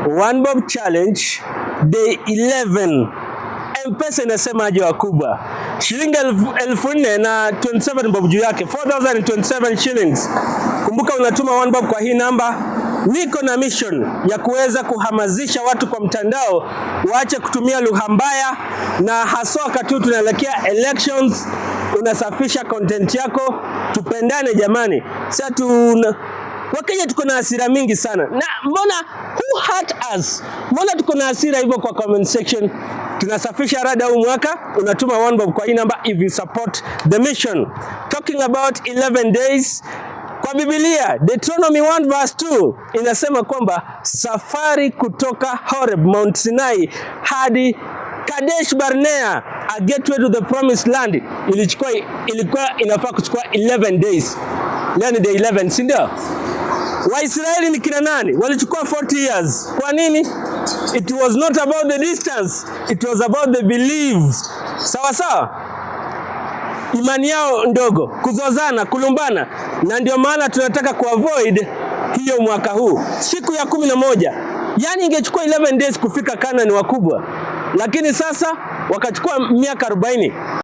One Bob Challenge day 11. M-Pesa inasema aje wakubwa. Shilingi 4,000 na 27 bob juu yake, 4,027 shillings. Kumbuka unatuma one bob kwa hii namba. Niko na mission ya kuweza kuhamasisha watu kwa mtandao waache kutumia lugha mbaya, na haswa wakati tunaelekea elections. Unasafisha content yako, tupendane jamani. Sasa Wakenya tuko na hasira mingi sana. Na mbona who hurt us? Mbona tuko na hasira hivyo kwa comment section? Tunasafisha rada huu mwaka, unatuma one bob kwa hii namba if you support the mission. Talking about 11 days. Kwa Biblia, Deuteronomy 1 verse 2 inasema kwamba safari kutoka Horeb, Mount Sinai hadi Kadesh Barnea, a gateway to the promised land, ilikuwa inafaa kuchukua 11 days. Leo ni day 11, si ndio? Waisraeli ni kina nani? Walichukua 40 years. Kwa nini? It was not about the distance, it was about the belief. Sawa sawa? Imani yao ndogo, kuzozana, kulumbana. Na ndio maana tunataka kuavoid hiyo mwaka huu. Siku ya 11. Yani ingechukua 11 days kufika Kanaani wakubwa. Lakini sasa wakachukua miaka 40.